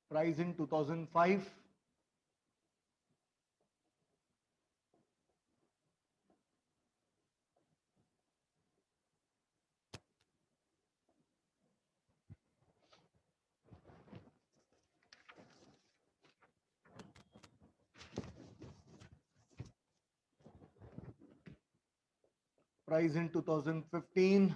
Price in 2005. Price in 2015.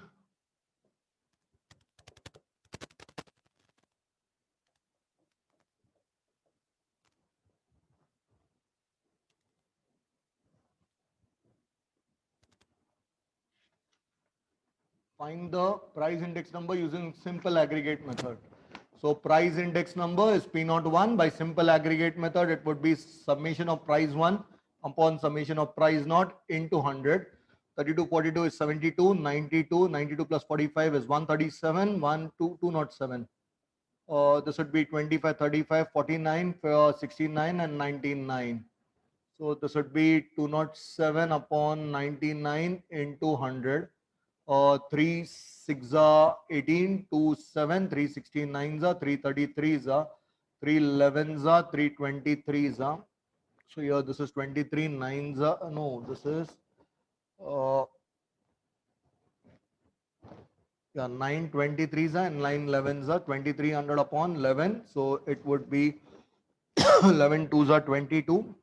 Find the price index number using simple aggregate method. So price index number is P01. By simple aggregate method, it would be summation of price 1 upon summation of price naught into 100. 32, 42 is 72, 92, 92 plus 45 is 137, 207. This would be 25, 35, 49, 69 and 99. So this would be 207 upon 99 into 100. 3 6 are 18, 2 7, 3 69 are 333 are 311 are 323 are. So here this is 23 9s are, no, this is uh, yeah, 923s are and 911s are 2300 upon 11. So it would be 11 2s are 22,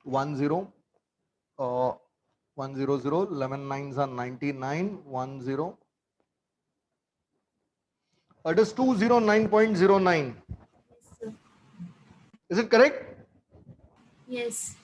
10, 100, 11 9s are 99, 10. It is 209.09. Yes, sir. Is it correct? Yes.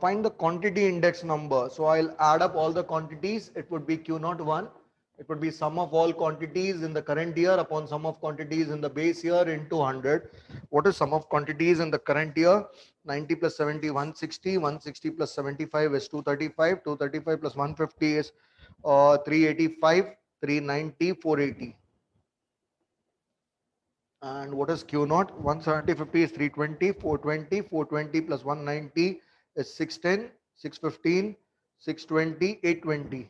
Find the quantity index number. So I'll add up all the quantities. It would be Q01. It would be sum of all quantities in the current year upon sum of quantities in the base year into 100. What is sum of quantities in the current year? 90 plus 70, 160. 160 plus 75 is 235. 235 plus 150 is 385. 390, 480. And what is Q naught? 170, 50 is 320, 420, 420 plus 190 is 610, 615, 620, 820.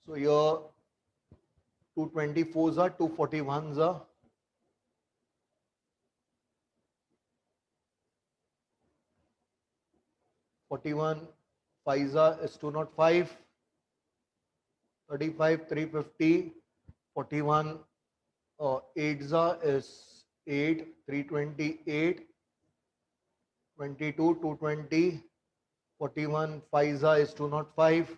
So here 224s are, 241s are, 41 5s are is 205, 35 350, 41 8s are is 8, 328, 22 220, 41 5s are is 205.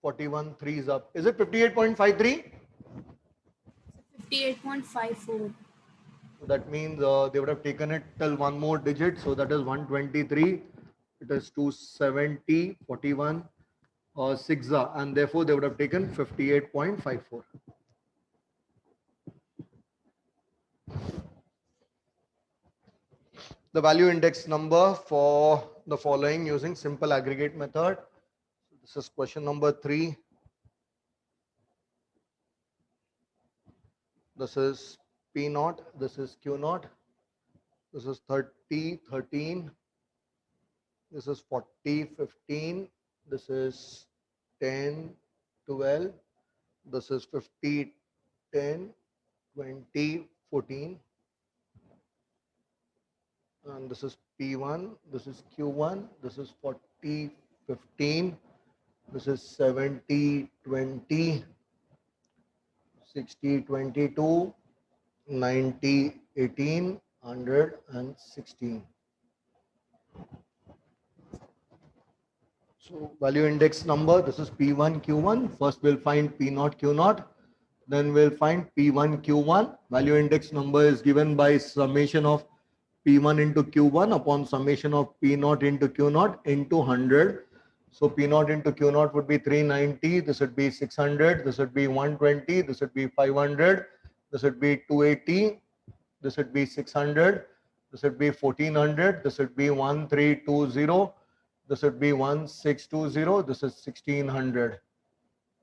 41 3 is up. Is it 58.53? 58.54. So that means they would have taken it till one more digit. So that is 123. It is 270, 41, 6, and therefore they would have taken 58.54. The value index number for the following using simple aggregate method. This is question number 3. This is P naught. This is Q naught. This is 30, 13. This is 40, 15. This is 10, 12. This is 50, 10, 20, 14. And this is P1. This is Q1. This is 40, 15. This is 70, 20, 60, 22, 90, 18, 100 and 16. So value index number, this is P1, Q1. First we'll find P0, Q0. Then we'll find P1, Q1. Value index number is given by summation of P1 into Q1 upon summation of P0 into Q0 into 100. So P0 into Q0 would be 390. This would be 600. This would be 120. This would be 500. This would be 280. This would be 600. This would be 1400. This would be 1320. This would be 1620. This is 1600.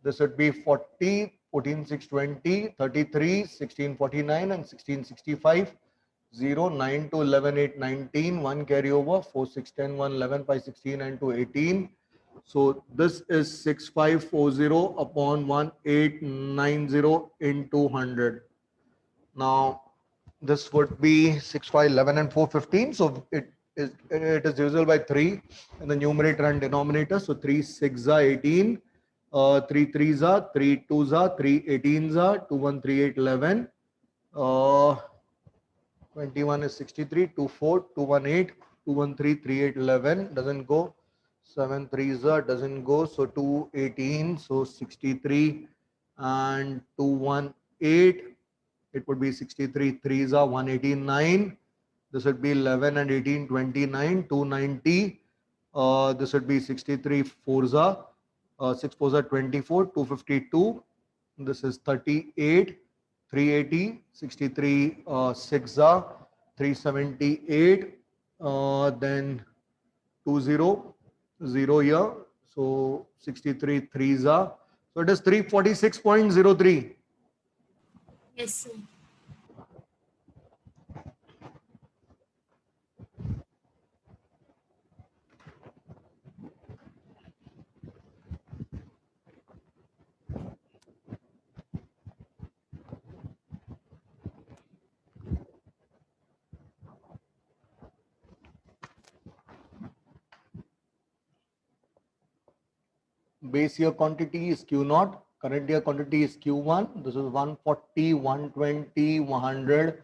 This would be 40, 14, 620, 33, 1649 and 1665. 0, 9 to 11, 8, 19, 1 carryover, 4, 6, 10, 1, 11, 5, 16, and 2, 18. So this is 6540 upon 1890 into 100. Now this would be 6, 5, 11, and 4, 15. So it is divisible by 3 in the numerator and denominator. So 3 6 are 18, 3 3s are 3 2s are 3 18s are 2 1 3 8 11. 21 is 63, 24, 218, 213, 38, 11 doesn't go. 7 3s doesn't go. So 218, so 63 and 218. It would be 63 3s are 189. This would be 11 and 18, 29, 290. This would be 63 4s are 6 4s are 24, 252. This is 38, 380, 63 6 are 378. Then 200 here. So 63 3s are. So it is 346.03. Yes, sir. Base year quantity is Q0, current year quantity is Q1. This is 140, 120, 100,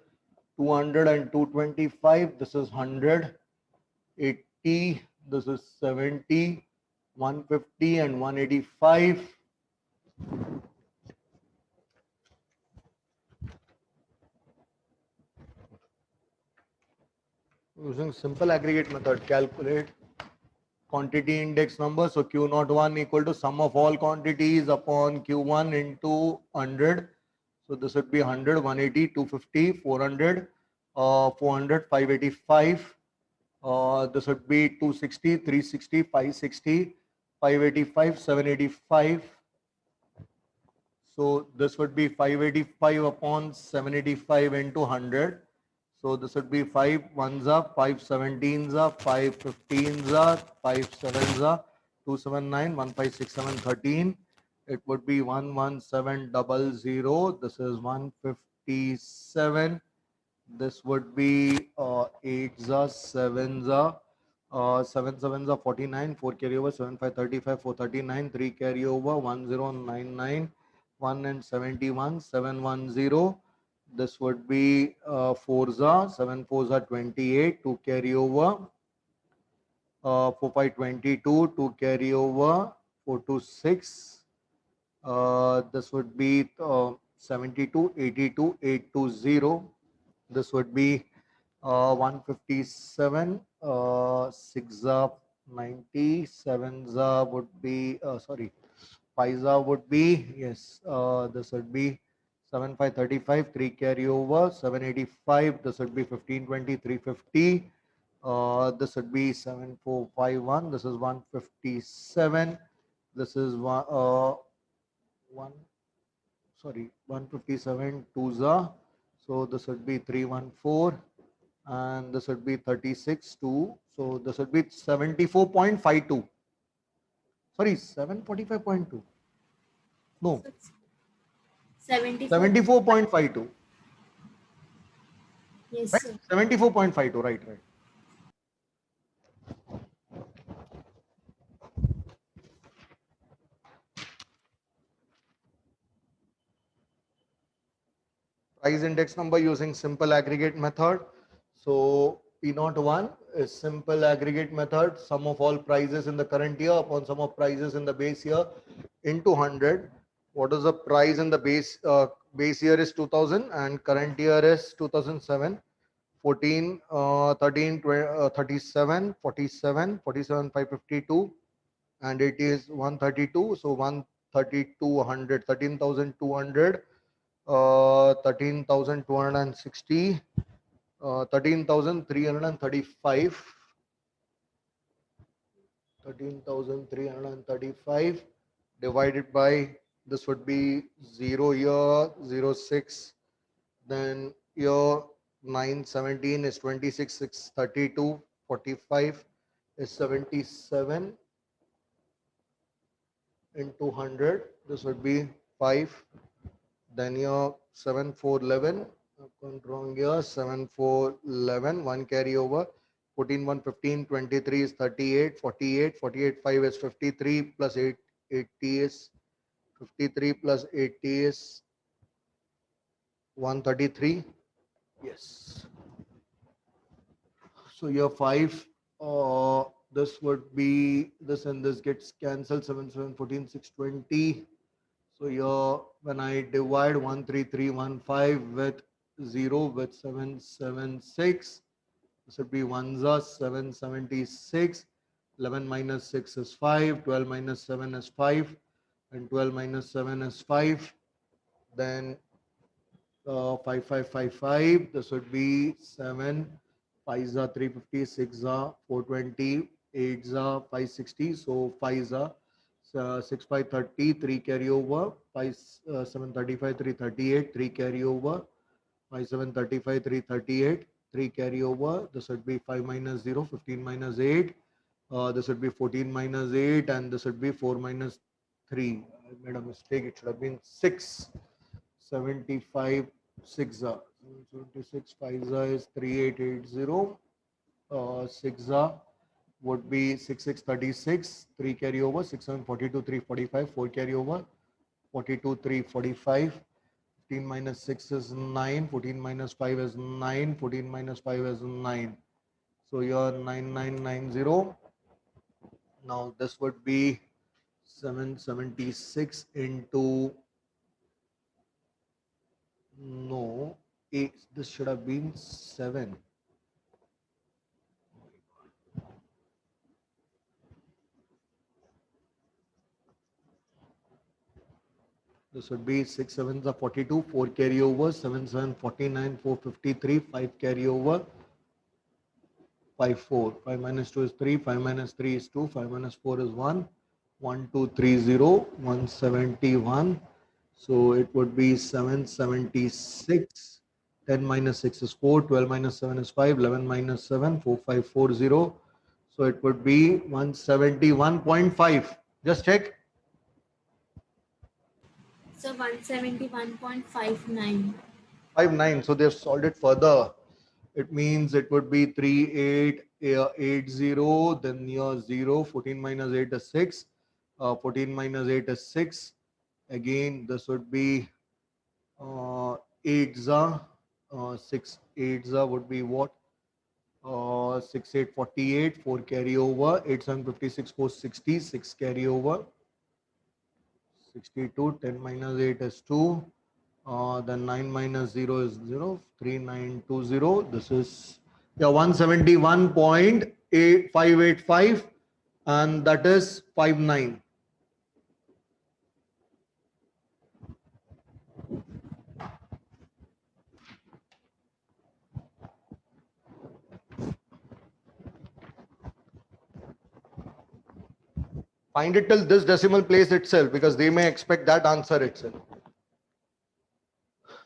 200 and 225. This is 100, 80, this is 70, 150 and 185. Using simple aggregate method, calculate quantity index number. So Q01 equal to sum of all quantities upon Q1 into 100. So this would be 100, 180, 250, 400, 400, 585. This would be 260, 360, 560, 585, 785. So this would be 585 upon 785 into 100. So this would be 5 1s are, 5 17s are, 5 15s are, 5 7s are, 279, 156, 13. It would be 11700. This is 157. This would be 8s are, 7s are, 7 7s are 49, 4 carryover, 7 5 35, 439, 3 carryover, 1099, 1 and 71, 710. This would be 4s are, 7 4s are 28, 2 carryover, 4 5 22, 2 carryover, 4 2 6. This would be 72, 82, 820. This would be 157, 6 90, 7 would be, sorry, 5 would be, yes, this would be 7 5 35, 3 carryover, 785, this would be 15 20, 350. This would be 7451, this is 157, this is one, sorry, 157 2 so this would be 314 and this would be 36 2. So this would be 74.52. Sorry, 745.2. No, 74. 74.52. Yes, Right? sir. 74.52. Right, right. Price index number using simple aggregate method. So P01 is simple aggregate method, sum of all prices in the current year upon sum of prices in the base year into 100. What is the price in the base year is 2000 and current year is 2007. 14, 13, 37, 47, 47, 552 and it is 132. So 132, 100, 13,200. 13,260, 13,335, 13,335 divided by, this would be 0 year, 06, then year 9, 17 is 26, 6, 32, 45 is 77 into 100. This would be 5. Then your 7, 4, 11. I've gone wrong here. 7, 4, 11. 1 carry over. 14, 1, 15. 23 is 38. 48. 48, 5 is 53 plus 8. 80 is 53 plus 80 is 133. Yes. So your 5, this would be this and this gets cancelled. 7, 7, 14, 6, 20. So your when I divide 13315 with 0 with 776, this would be 1 776. 11 minus 6 is 5. 12 minus 7 is 5. And 12 minus 7 is 5. Then 5555. This would be 7. 5 is 350. 6 is 420. 8 is 560. So 5 is 6 5 30. 3 carry over. 5 7 35. 3 38. 3 carry over. 5 7 35. 3 38. 3 carry over. This would be 5 minus 0. 15 minus 8. This would be 14 minus 8. And this would be 4 minus 3. I made a mistake. It should have been 6. 75 6 76 5 is 3880. 6 would be 6 6 36. 3 carry over. 6 7 42. 3 45. 4 carry over. 42 3 45. 15 minus 6 is 9. 14 minus 5 is 9. 14 minus 5 is 9. So your 9990. Now this would be 776 into, no, 8. This should have been 7. This would be 6 7s are 42, 4 carry over, 7 7 49, 453, 5 carry over, 5 4. 5 minus 2 is 3, 5 minus 3 is 2, 5 minus 4 is 1, 1 2 3 0, 171. So it would be 776. 10 minus 6 is 4, 12 minus 7 is 5, 11 minus 7, 4540. So it would be 171.5. Just check. So 171.59. 59. So they've solved it further. It means it would be 3880. Then your 0. 14 minus 8 is 6. 14 minus 8 is 6. Again, this would be 8 6 8 would be what? 6 8 48. 4 carry over. 8 7 56. 4 60. 6 carry over. 62. 10 minus 8 is 2. Then 9 minus 0 is 0. 3920. This is 171.8585, and that is 59. Find it till this decimal place itself, because they may expect that answer itself.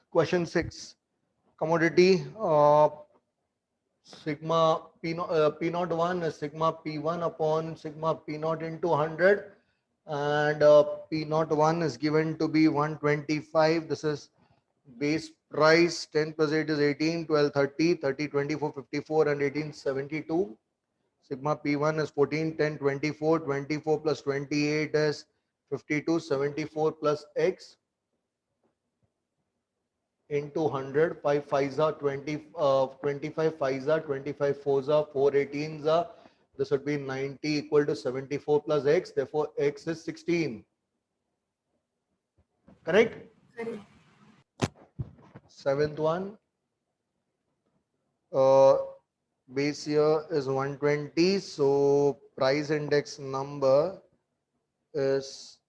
Question 6. Commodity sigma P naught 1 is sigma P1 upon sigma P naught into 100, and P naught 1 is given to be 125. This is base price. 10 plus 8 is 18, 12, 30, 30, 24, 54, and 18, 72. Sigma P1 is 14, 10, 24, 24 plus 28 is 52, 74 plus X into 100. 5 5s are 20, 25 5s are 25 4s are 4 18s are. This would be 90 equal to 74 plus X. Therefore, X is 16. Correct? Correct. 7th one. Base year is 120. So price index number is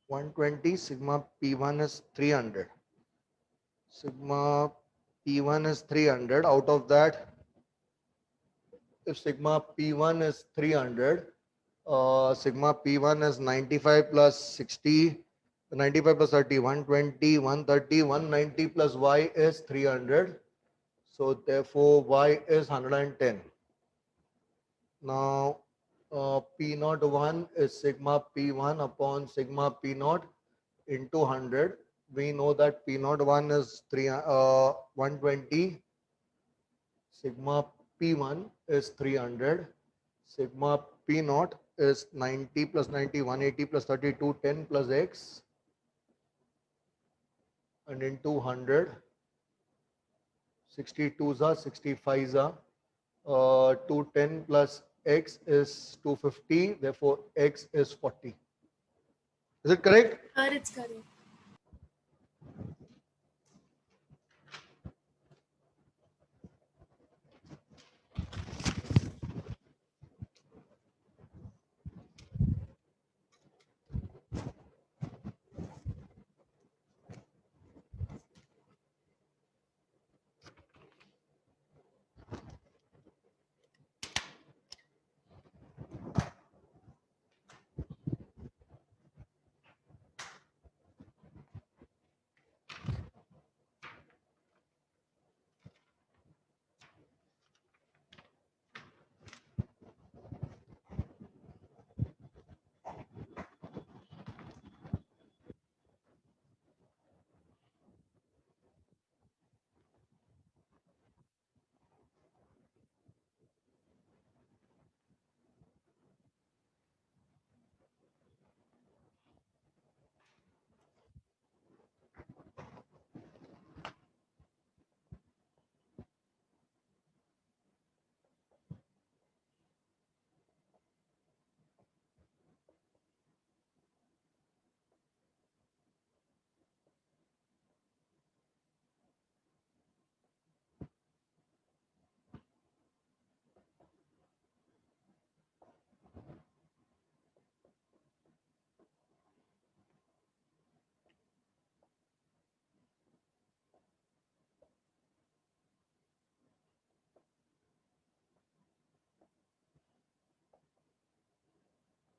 120. Sigma P1 is 300. Sigma P1 is 300. Out of that, if sigma P1 is 300, sigma P1 is 95 plus 60 95 plus 30, 120, 130, 190 plus y is 300. So therefore y is 110. Now P naught 1 is sigma P1 upon sigma P naught into 100. We know that P naught 1 is 120. Sigma P1 is 300. Sigma P naught is 90 plus 90, 180 plus 32, 10 plus x, and into 100. 62s are 65s are 210 plus x is 250. Therefore, x is 40. Is it correct? It's correct.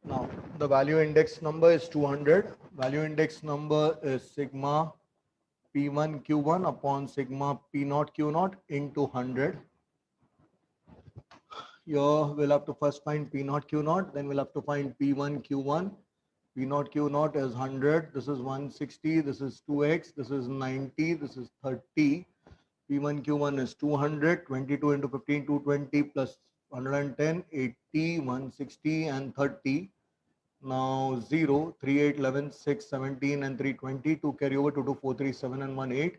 Now, the value index number is 200. Value index number is sigma P1 Q1 upon sigma P0 Q0 into 100. Here we'll have to first find P0 Q0, then we'll have to find P1 Q1. P0 Q0 is 100. This is 160. This is 2x. This is 90. This is 30. P1 Q1 is 200. 22 into 15, 220 plus 110, 80, 160 and 30. Now 0, 3, 8, 11, 6, 17 and 320. 2 carry over to 2, 4, 3, 7 and 1, 8.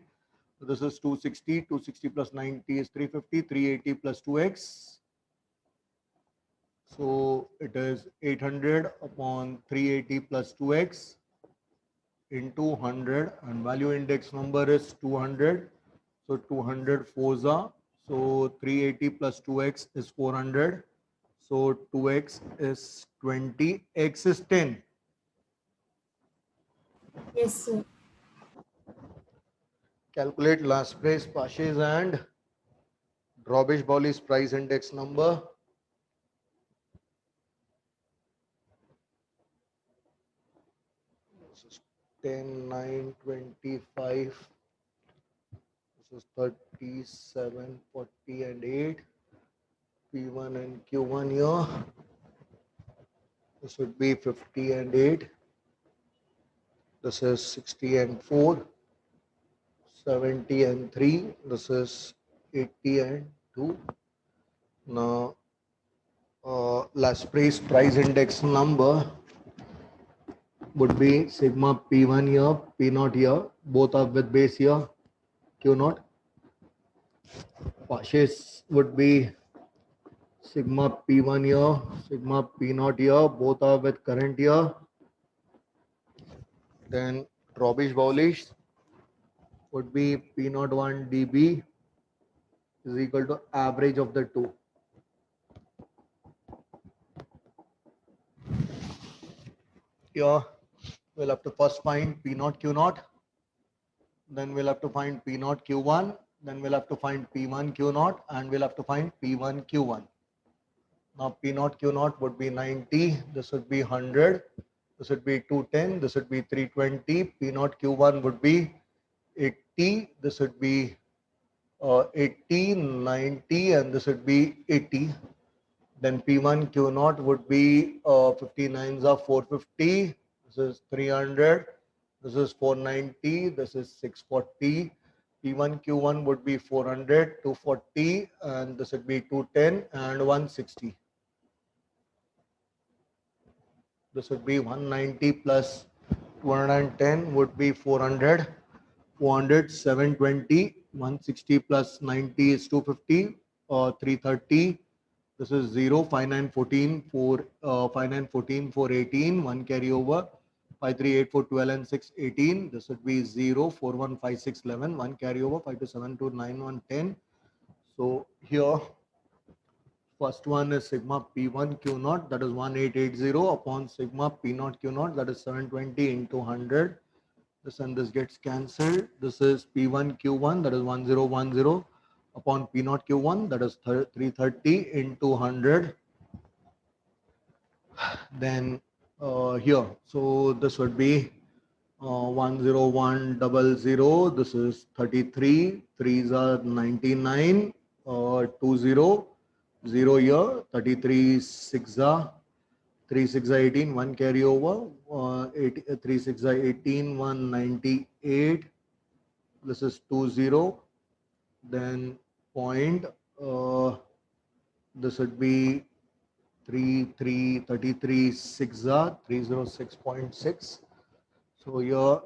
So this is 260. 260 plus 90 is 350. 380 plus 2x. So it is 800 upon 380 plus 2x into 100, and value index number is 200. So 200 fours are. So 380 plus 2x is 400. So 2x is 20. X is 10. Yes, sir. Calculate last price, Pashes and Drawbridge-Bowley's price index number. This is 10, 9, 25. This is 37, 40 and 8. P1 and Q1 here. This would be 50 and 8. This is 60 and 4. 70 and 3. This is 80 and 2. Now, last price index number would be sigma P1 here, P0 here. Both are with base here, Q0. Pashes would be sigma P1 here, sigma P0 here. Both are with current here. Then Drawbridge-Bowley would be P01 dB is equal to average of the two. Here we'll have to first find P0 Q0, then we'll have to find P0 Q1, then we'll have to find P1 Q0, and we'll have to find P1 Q1. Now P0 Q0 would be 90, this would be 100, This would be 210. This would be 320. P naught Q1 would be 80. This would be 80, 90, and this would be 80. Then P1 Q naught would be 59s are 450. This is 300. This is 490. This is 640. P1 Q1 would be 400, 240, and this would be 210 and 160. This would be 190 plus 210 would be 400. 400, 720, 160 plus 90 is 250, 330. This is 0, 5, 9, 14, 4, 5, 9, 14, 4, 18, 1 carry over, 5, 3, 8, 4, 12, and 6, 18. This would be 0, 4, 1, 5, 6, 11, 1 carry over, 5, 2, 7, 2, 9, 1, 10. So here, first one is sigma P1 Q naught, that is 1880 upon sigma P naught Q naught, that is 720 into 100. This and this gets cancelled. This is P1 Q1, that is 1010 upon P0 Q1, that is 330 into 100. Then here, so this would be 10100. This is 33. 3s are 99. 20. 0 here. 33 6 are 3 6 are 18. 1 carry over. 3 6 are 18. 198. This is 20. Then point. This would be 33 6 are 306.6. So here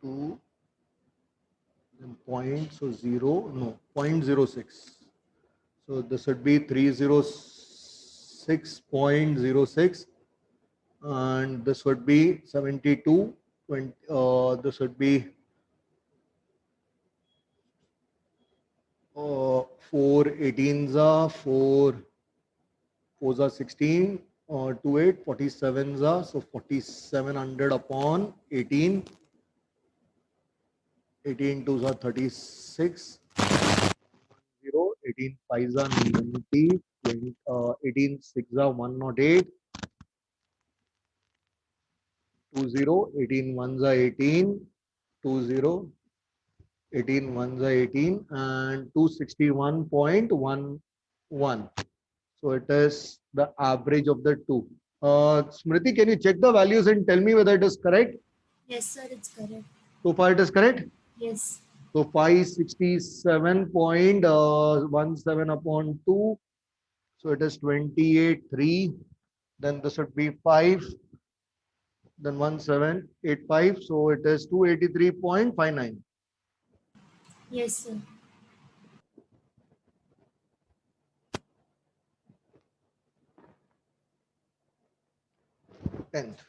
2 then point, so 0, no, 0.06. So this would be 306.06 and this would be 72. 20, this would be 4 18s are 4 4s are 16 2 8 47s are, so 4700 upon 18. 18 2s are 36. 0 18 5s are 90. 18 6s are 108. 20 18 1s are 18. 20 18 1s are 18 and 261.11. So it is the average of the two. Smriti, can you check the values and tell me whether it is correct? Yes, sir, it's correct. So far it is correct? Yes. So 567.17 upon 2. So it is 28.3. Then this would be 5. Then 1785. So it is 283.59. Yes, sir. 10th.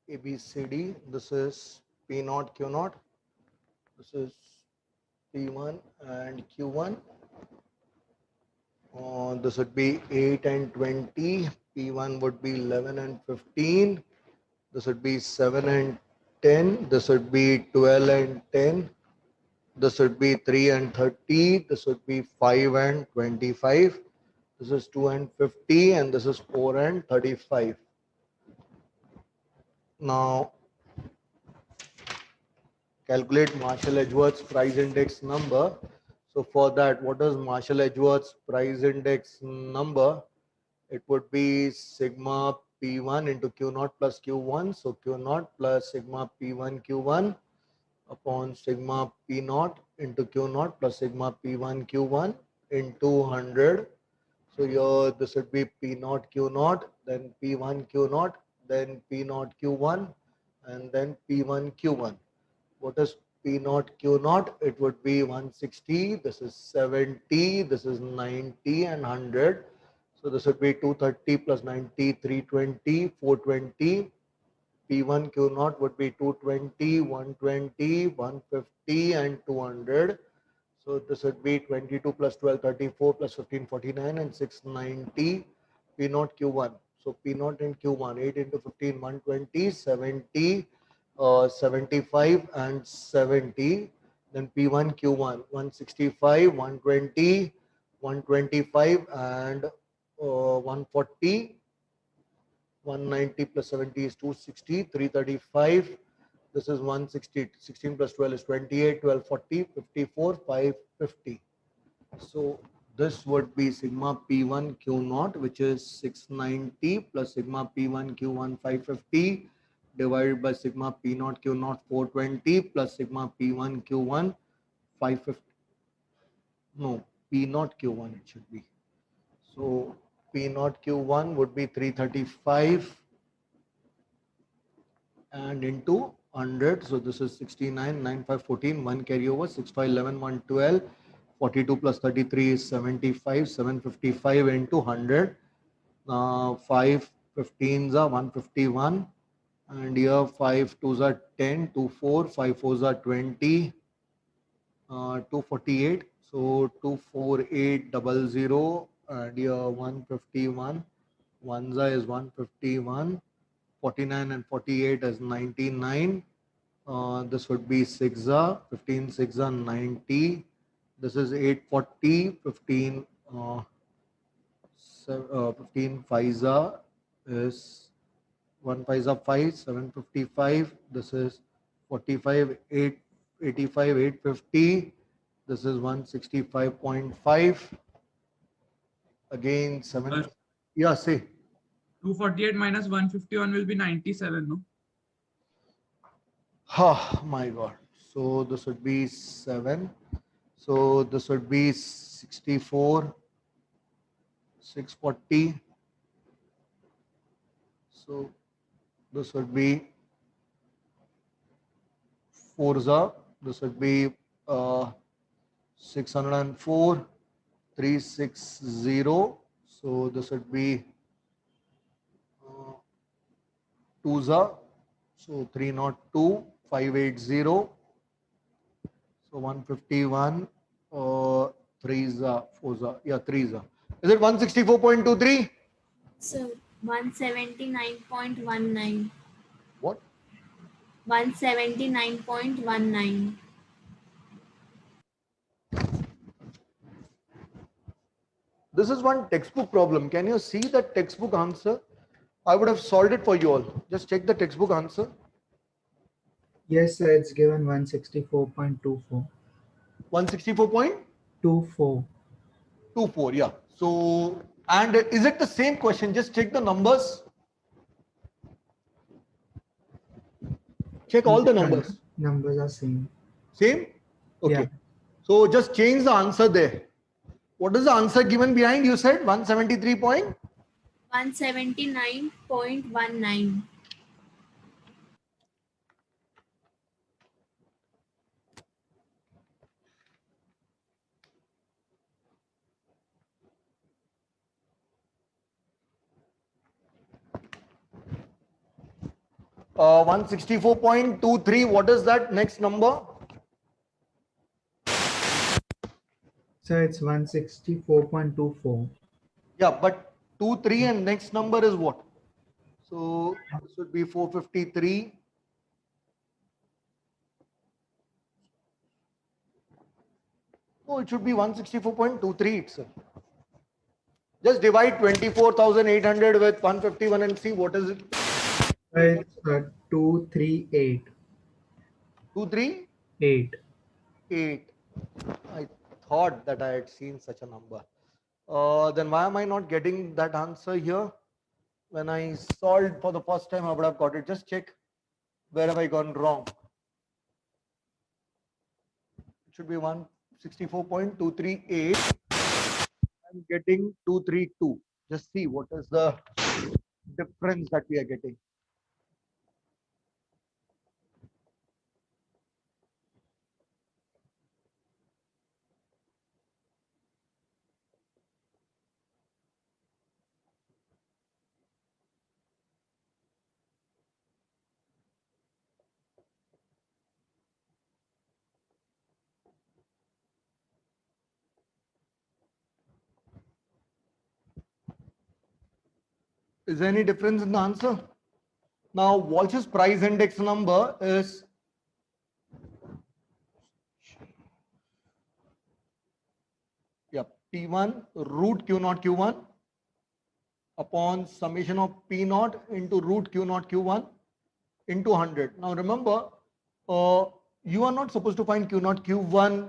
A, B, C, D. This is P naught, Q naught. This is P1 and Q1. This would be 8 and 20. P1 would be 11 and 15. This would be 7 and 10. This would be 12 and 10. This would be 3 and 30. This would be 5 and 25. This is 2 and 50. And this is 4 and 35. Now, calculate Marshall-Edgeworth's price index number. So for that, what is Marshall-Edgeworth's price index number? It would be sigma P1 into Q naught plus Q1. So Q naught plus sigma P1 Q1 upon sigma P naught into Q naught plus sigma P1 Q1 into 100. So here this would be P naught Q naught, then P1 Q naught, then P naught Q1, and then P1 Q1. What is P naught Q naught? It would be 160. This is 70. This is 90 and 100. So this would be 230 plus 90, 320, 420. P1 Q naught would be 220, 120, 150, and 200. So this would be 22 plus 12, 34 plus 15, 49 and 690 P naught Q1. So P naught and Q1, 8 into 15, 120, 70, 75 and 70. Then P1, Q1, 165, 120, 125 and 140. 190 plus 70 is 260, 335. This is 160. 16 plus 12 is 28, 12, 40, 54, 550. So this would be sigma P1 Q naught, which is 690 plus sigma P1 Q1 550 divided by sigma P naught Q naught 420 plus sigma P1 Q1 550. No, P naught Q1 it should be. So P naught Q1 would be 335 and into 100. So this is 69, 9, 5, 14, 1 carryover, 6, 5, 11, 1, 12, 42 plus 33 is 75, 755 into 100. 5 15s are 151 and here 5 2s are 10, 2 4, 5 4s are 20, 248. So 24800 and here 151. 1 is 151. 49 and 48 is 99. This would be 6 15 6 90. This is 840. 15 15 5 is 1 5 5, 755. This is 45 885 850. This is 165.5. Again 7. Yeah, say. 248 minus 151 will be 97, no? Oh my God. So this would be 7. So this would be 64, 640. So this would be 4 This would be 604, 360. So this would be 2 So 302, 580. So 151, 3 4 yeah, 3 Is it 164.23? Sir, 179.19. What? 179.19. This is one textbook problem. Can you see the textbook answer? I would have solved it for you all. Just check the textbook answer. Yes, sir, it's given 164.24. 164.24, 24. yeah. So, and is it the same question? Just check the numbers. Check all the numbers. Numbers are same. Same? Okay. Yeah. So just change the answer there. What is the answer given behind? You said 173 point? 179.19. Uh, 164.23. What is that next number? So it's 164.24. Yeah, but 23 and next number is what? So this would be 453. Oh, it should be 164.23 itself. Just divide 24,800 with 151 and see what is it. It's 238. 238. 8. I thought that I had seen such a number. Then why am I not getting that answer here? When I solved for the first time, I would have got it. Just check where have I gone wrong. It should be 164.238. I'm getting 232. Just see what is the difference that we are getting. Is there any difference in the answer? Now, Walsh's price index number is P1 root Q naught Q1 upon summation of P naught into root Q naught Q1 into 100. Now remember, you are not supposed to find Q naught Q1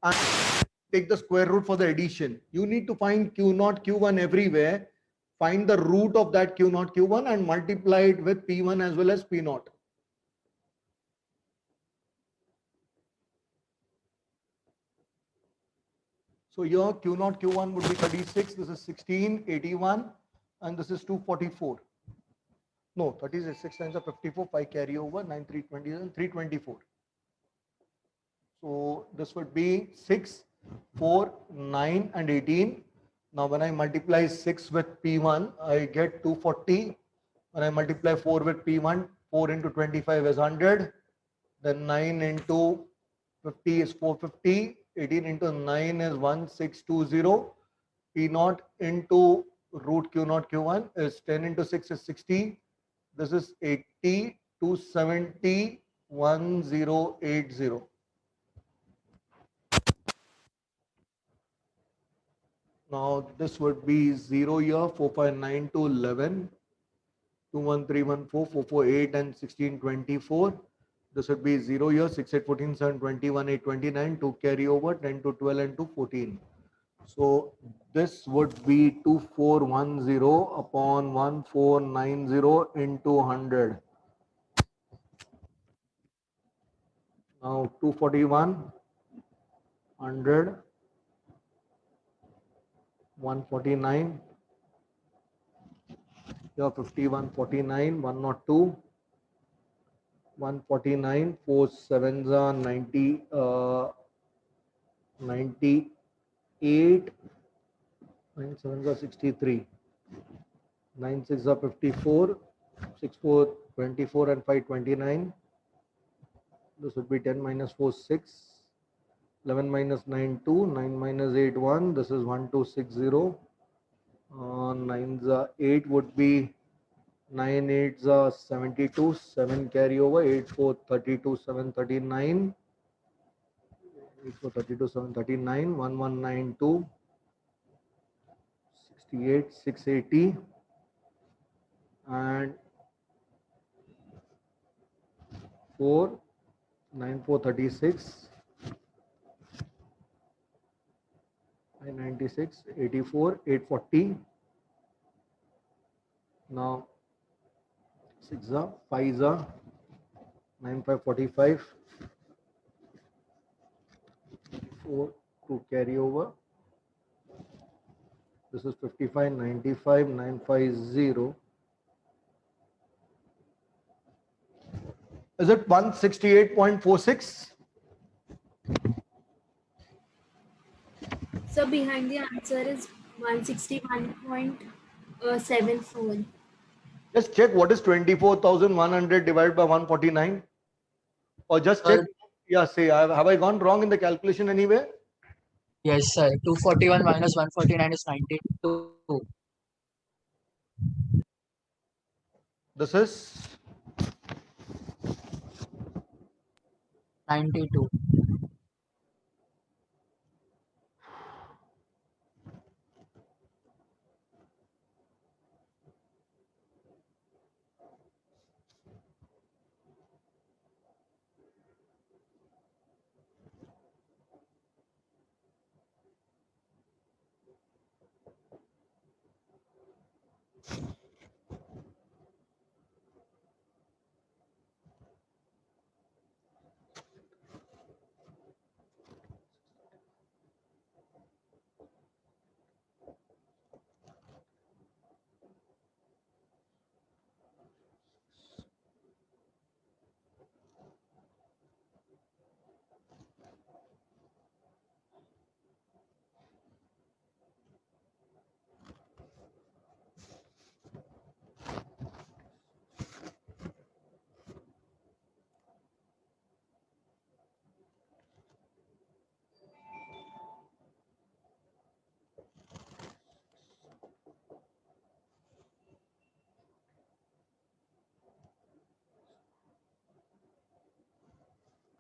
and take the square root for the addition. You need to find Q naught Q1 everywhere, find the root of that Q naught Q1 and multiply it with P1 as well as P naught. So here Q naught Q1 would be 36, this is 16, 81, and this is 244. No, 36 times of 54, 5 carry over, 9, 320, and 324. So this would be 6, 4, 9, and 18. Now when I multiply 6 with P1, I get 240. When I multiply 4 with P1, 4 into 25 is 100. Then 9 into 50 is 450. 18 into 9 is 1620. P naught into root Q naught Q1 is 10 into 6 is 60. This is 80, 270, 1080. Now this would be 0 here, 459 to 11, 21314, 448 and 1624. This would be 0 here, 6, 8, 14, 7, 21, 8, 29, 2 carry over, 10 to 12 and 2, 14. So this would be 2410 upon 1490 into 100. Now 241, 100, 149, here 5149, 102, 149, 4 sevens are 90, 98, 9 sevens are 63, 9 6 are 54, 6 4 24 and 5 29. This would be 10 minus 4 6, 11 minus 9 2, 9 minus 8 1. This is 1260. 9s are 8 would be 9 8s are 72, 7 carry over, 8 4 32, 7 39, 8 4 32, 7 39, 1192, 68, 680, and 4, 9 4 36, 96, 84, 840. Now 6 are 5 are 9 5 45, 4 to carry over. This is 55 95 950. Is it 168.46? So behind the answer is 161.74. Just check what is 24,100 divided by 149, or just check. Yeah, say, have I gone wrong in the calculation anywhere? Yes, sir. 241 minus 149 is 92. This is 92.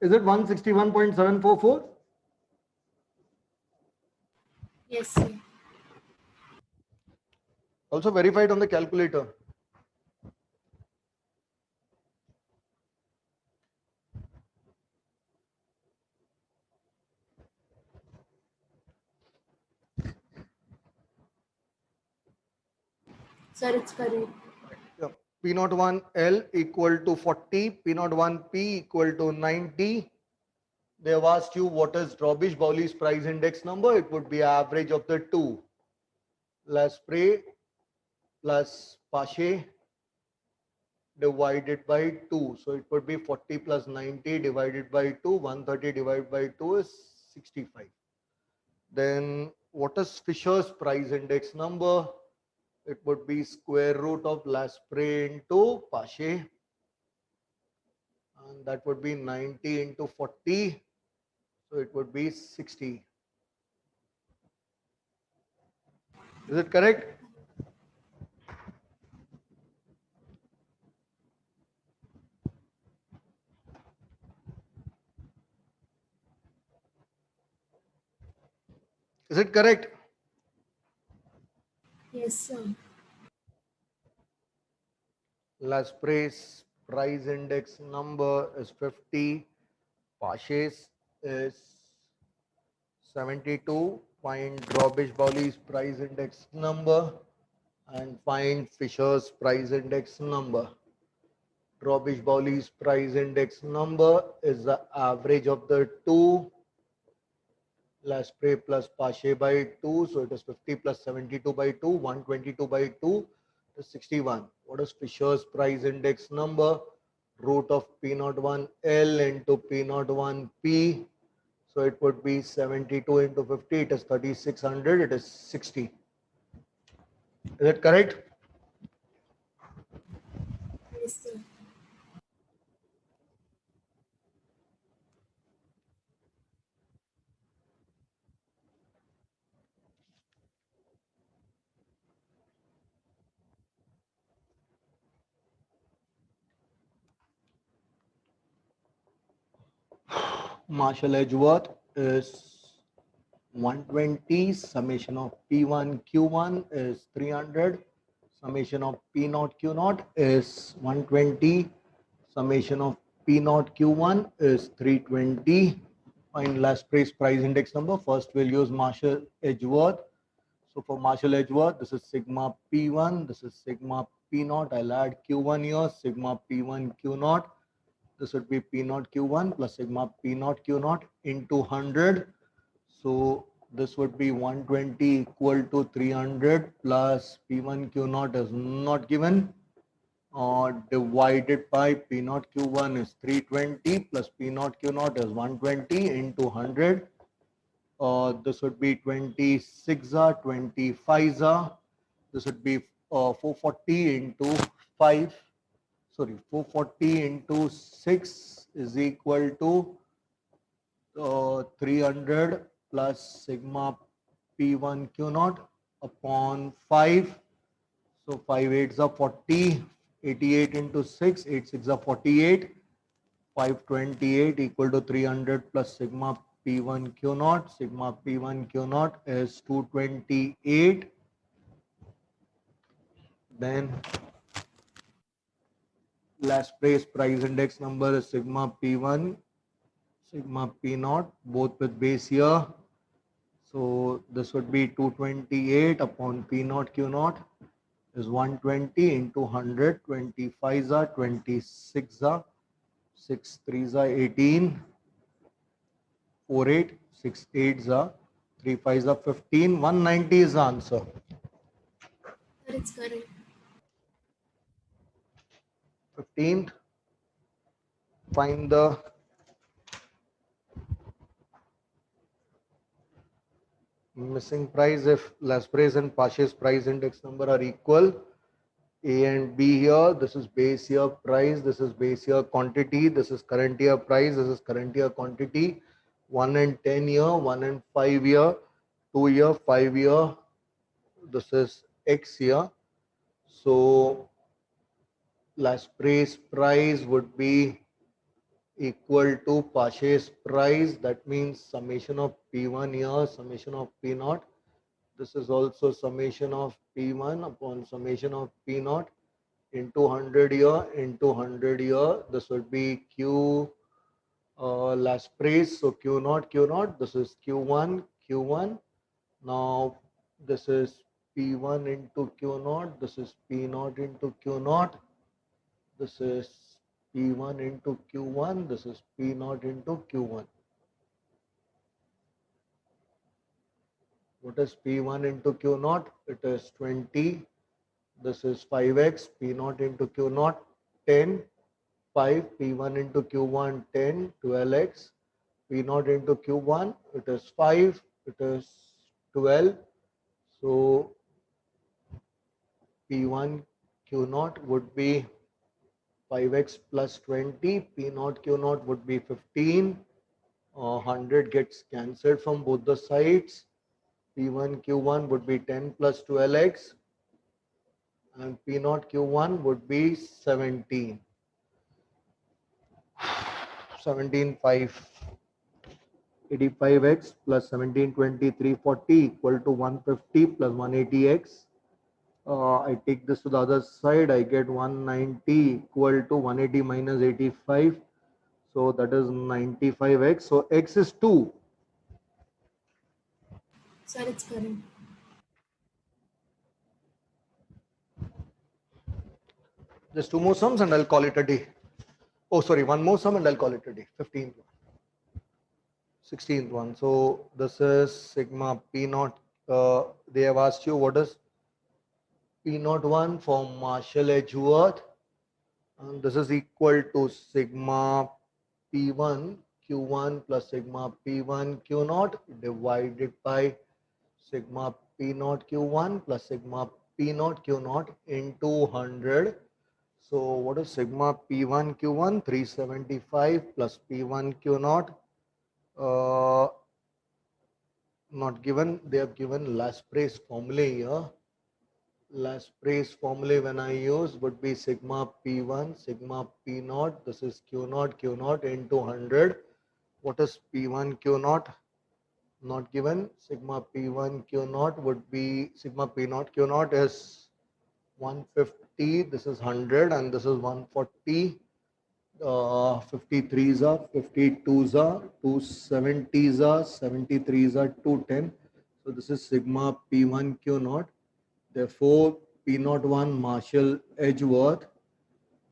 Is it 161.744? Yes, sir. Also verify it on the calculator. Sir, it's correct. Yeah. P01 L equal to 40, P01 P equal to 90. They have asked you what is Drawbish-Bowley's price index number. It would be average of the two. Lasprey plus Pache divided by 2. So it would be 40 plus 90 divided by 2. 130 divided by 2 is 65. Then what is Fisher's price index number? It would be square root of Lasprey into Pache. And that would be 90 into 40. So it would be 60. Is it correct? Is it correct? Yes, sir. Lasprey's price index number is 50. Pache's is 72. Find Drawbish-Bowley's price index number and find Fisher's price index number. Drawbish-Bowley's price index number is the average of the two. Lasprey plus Pache by 2. So it is 50 plus 72 by 2. 122 by 2 is 61. What is Fisher's price index number? Root of P01 L into P01 P. So it would be 72 into 50. It is 3600. It is 60. Is that correct? Yes, sir. Marshall Edgeworth is 120. Summation of P1 Q1 is 300. Summation of P0 Q0 is 120. Summation of P0 Q1 is 320. Find Lasprey's price index number. First, we'll use Marshall Edgeworth. So for Marshall Edgeworth, this is sigma P1. This is sigma P0. I'll add Q1 here. Sigma P1 Q0. This would be P0 Q1 plus sigma P0 Q0 into 100. So this would be 120 equal to 300 plus P1 Q0 is not given. Divided by P0 Q1 is 320 plus P0 Q0 is 120 into 100. This would be 26 25 This would be 440 into 5. Sorry, 440 into 6 is equal to 300 plus sigma P1 Q0 upon 5. So 5 8s are 40. 88 into 6, 8 6 are 48. 528 equal to 300 plus sigma P1 Q0. Sigma P1 Q0 is 228. Then Lasprey's price index number is sigma P1, sigma P0, both with base year. So this would be 228 upon P0 Q0 is 120 into 100. 25 are 26 are 6 3s are 18. 4 8 6 8s are 3 5s are 15. 190 is the answer. Sir, it's correct. 15th. Find the missing price if Lasprey's and Pache's price index number are equal. A and B here, this is base year price, this is base year quantity, this is current year price, this is current year quantity. 1 and 10 year, 1 and 5 year, 2 year, 5 year, this is X year. So Lasprey's price would be equal to purchase price. That means summation of P1 here, summation of P0. This is also summation of P1 upon summation of P0 into 100 here, into 100 here. This would be Q last price. So Q0, Q0. This is Q1, Q1. Now this is P1 into Q0. This is P0 into Q0. This is P1 into Q1. This is P0 into Q1. What is P1 into Q0? It is 20. This is 5x. P0 into Q0, 10. 5. P1 into Q1, 10. 12x. P0 into Q1, it is 5. It is 12. So P1 Q0 would be 5x plus 20. P0 Q0 would be 15. 100 gets cancelled from both the sides. P1 Q1 would be 10 plus 12x. And P0 Q1 would be 17. 17, 5. 85x plus 17, 20, 340 equal to 150 plus 180x. I take this to the other side, I get 190 equal to 180 minus 85. So that is 95x. So x is 2. Sir, it's correct. Just 2 more sums and I'll call it a day. Oh, sorry, 1 more sum and I'll call it a day. 15th one. 16th one. So this is sigma P0. They have asked you what is P01 for Marshall Edgeworth. And this is equal to sigma P1 Q1 plus sigma P1 Q0 divided by sigma P0 Q1 plus sigma P0 Q0 into 100. So what is sigma P1 Q1? 375 plus P1 Q0. Not given. They have given last price formula here. Last price formula when I use would be sigma P1 sigma P0. This is Q0 Q0 into 100. What is P1 Q0? Not given. Sigma P1 Q0 would be sigma P0 Q0 is 150. This is 100 and this is 140. 53s are 52s are 270s are 73s are 210. So this is sigma P1 Q0. Therefore, P01 Marshall Edgeworth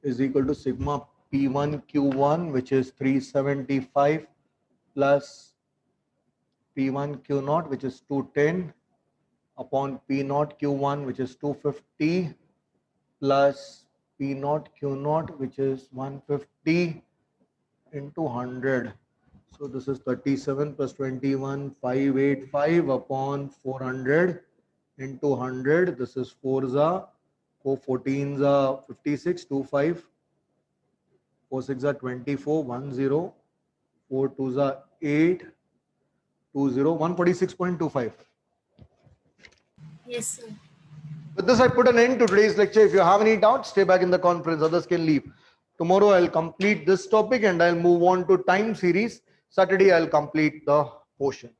is equal to sigma P1 Q1, which is 375 plus P1 Q0, which is 210 upon P0 Q1, which is 250 plus P0 Q0, which is 150 into 100. So this is 37 plus 21, 585 upon 400 into 100. This is 4s are 4 14s are 56, 25, 4 6 are 24, 10, 4 2s are 8, 20, 146.25. Yes, sir. With this, I put an end to today's lecture. If you have any doubts, stay back in the conference. Others can leave. Tomorrow, I'll complete this topic and I'll move on to time series. Saturday, I'll complete the portion.